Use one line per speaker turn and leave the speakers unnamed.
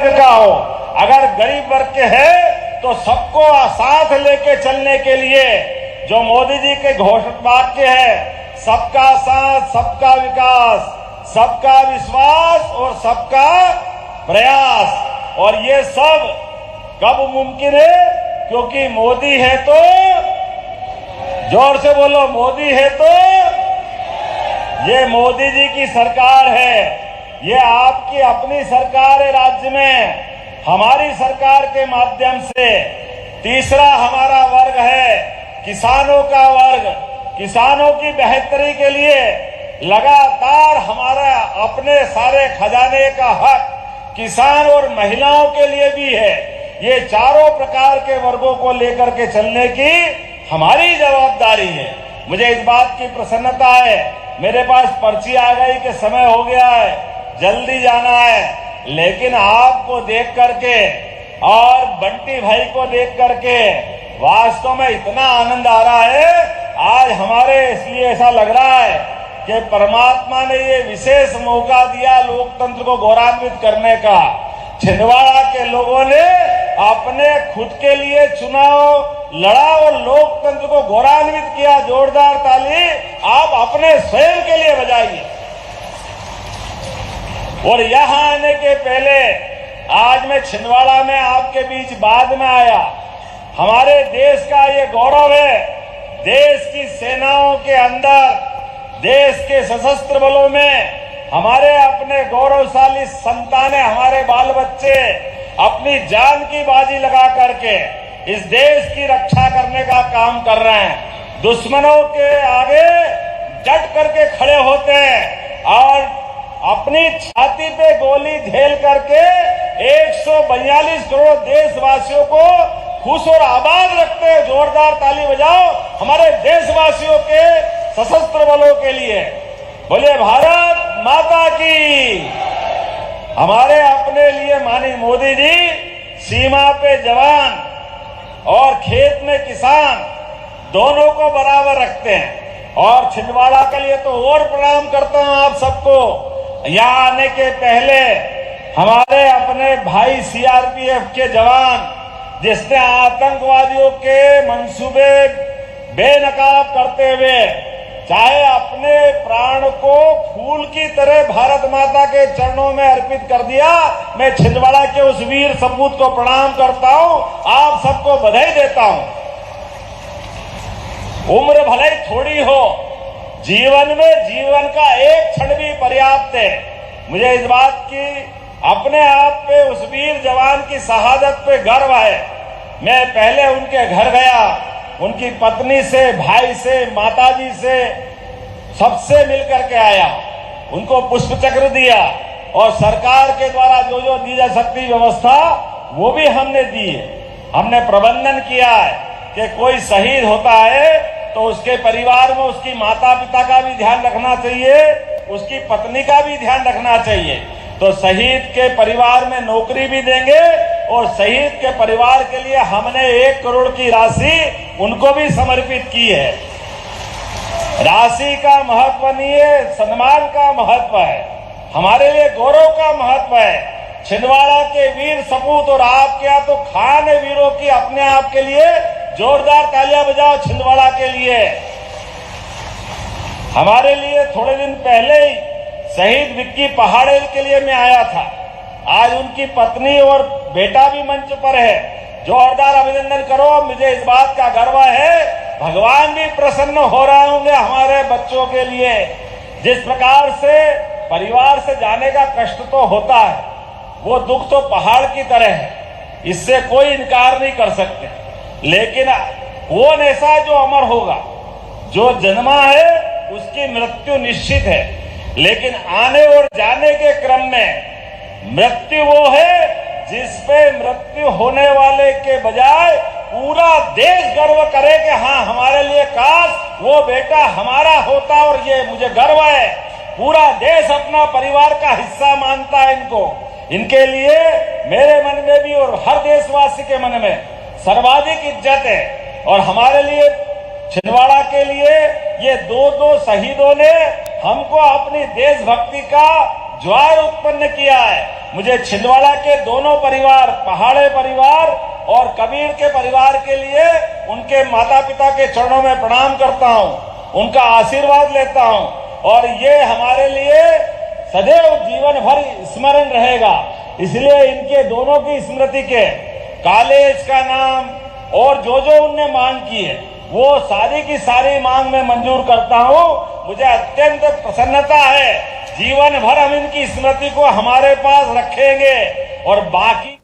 वर्ग का हो, अगर गरीब वर्ग के है तो सबको साथ लेके चलने के लिए जो मोदी जी के घोषित वाक्य है, सबका साथ, सबका विकास, सबका विश्वास और सबका प्रयास, और ये सब कब मुमकिन है? क्योंकि मोदी है तो, जोर से बोलो, मोदी है तो, ये मोदी जी की सरकार है, ये आपकी अपनी सरकार है राज्य में। हमारी सरकार के माध्यम से तीसरा हमारा वर्ग है किसानों का वर्ग। किसानों की बेहतरी के लिए लगातार हमारा अपने सारे खजाने का हक किसान और महिलाओं के लिए भी है। ये चारों प्रकार के वर्गों को लेकर के चलने की हमारी जवाबदारी है। मुझे इस बात की प्रसन्नता है, मेरे पास पर्ची आ गई कि समय हो गया है, जल्दी जाना है, लेकिन आपको देख करके और बंटी भाई को देख करके वास्तव में इतना आनंद आ रहा है। आज हमारे इसलिए ऐसा लग रहा है कि परमात्मा ने ये विशेष मौका दिया लोकतंत्र को गौरवान्वित करने का। छिंदवाड़ा के लोगों ने अपने खुद के लिए चुनाव लड़ा और लोकतंत्र को गौरवान्वित किया। जोरदार ताली आप अपने स्वयं के लिए बजाइए। और यहां आने के पहले आज मैं छिंदवाड़ा में आपके बीच बाद में आया। हमारे देश का ये गौरव है, देश की सेनाओं के अंदर, देश के सशस्त्र बलों में हमारे अपने गौरवशाली संतानें, हमारे बाल बच्चे अपनी जान की बाजी लगा करके इस देश की रक्षा करने का काम कर रहे हैं। दुश्मनों के आगे डट करके खड़े होते हैं और अपनी छाती पे गोली झेल करके 142 करोड़ देशवासियों को खुश और आबाद रखते हैं। जोरदार ताली बजाओ हमारे देशवासियों के सशस्त्र बलों के लिए। बोलिए भारत माता की। हमारे अपने लिए माननीय मोदी जी सीमा पे जवान और खेत में किसान दोनों को बराबर रखते हैं। और छिंदवाड़ा के लिए तो और प्रणाम करता हूं आप सबको। यहां आने के पहले हमारे अपने भाई सीआरपीएफ के जवान, जिसने आतंकवादियों के मंसूबे बेनकाब करते हुए चाहे अपने प्राण को फूल की तरह भारत माता के चरणों में अर्पित कर दिया, मैं छिंदवाड़ा के उस वीर सपूत को प्रणाम करता हूं, आप सबको बधाई देता हूं। उम्र भले थोड़ी हो, जीवन में जीवन का एक क्षण भी पर्याप्त है। मुझे इस बात की अपने आप पे उस वीर जवान की शहादत पे गर्व है। मैं पहले उनके घर गया, उनकी पत्नी से, भाई से, माताजी से, सबसे मिलकर के आया, उनको पुष्प चक्र दिया और सरकार के द्वारा जो जो दी जा सकती व्यवस्था वो भी हमने दी है। हमने प्रबंधन किया है कि कोई शहीद होता है तो उसके परिवार में उसकी माता पिता का भी ध्यान रखना चाहिए, उसकी पत्नी का भी ध्यान रखना चाहिए। तो शहीद के परिवार में नौकरी भी देंगे और शहीद के परिवार के लिए हमने 1 करोड़ की राशि उनको भी समर्पित की है। राशि का महत्व नहीं है, सम्मान का महत्व है, हमारे लिए गौरव का महत्व है। छिंदवाड़ा के वीर सपूत और आपके यहाँ तो खान है वीरों की, अपने आप के लिए जोरदार तालियां बजाओ छिंदवाड़ा के लिए। हमारे लिए थोड़े दिन पहले ही शहीद विक्की पहाड़े के लिए मैं आया था। आज उनकी पत्नी और बेटा भी मंच पर है, जोरदार अभिनंदन करो। मुझे इस बात का गर्व है, भगवान भी प्रसन्न हो रहे होंगे हमारे बच्चों के लिए। जिस प्रकार से परिवार से जाने का कष्ट तो होता है, वो दुख तो पहाड़ की तरह है, इससे कोई इनकार नहीं कर सकते। लेकिन वो ऐसा जो अमर होगा, जो जन्मा है उसकी मृत्यु निश्चित है, लेकिन आने और जाने के क्रम में मृत्यु वो है जिस पे मृत्यु होने वाले के बजाय पूरा देश गर्व करे कि हाँ, हमारे लिए काश वो बेटा हमारा होता। और ये मुझे गर्व है, पूरा देश अपना परिवार का हिस्सा मानता है इनको। इनके लिए मेरे मन में भी और हर देशवासी के मन में सर्वाधिक इज्जत है। और हमारे लिए छिंदवाड़ा के लिए ये दो शहीदों ने हमको अपनी देशभक्ति का ज्वार उत्पन्न किया है। मुझे छिंदवाड़ा के दोनों परिवार, पहाड़े परिवार और कबीर के परिवार के लिए उनके माता पिता के चरणों में प्रणाम करता हूं, उनका आशीर्वाद लेता हूं और ये हमारे लिए सदैव जीवन भर स्मरण रहेगा। इसलिए इनके दोनों की स्मृति के कॉलेज का नाम और जो उनने मांग की है वो सारी की सारी मांग मैं मंजूर करता हूं। मुझे अत्यंत प्रसन्नता है, जीवन भर हम इनकी स्मृति को हमारे पास रखेंगे और बाकी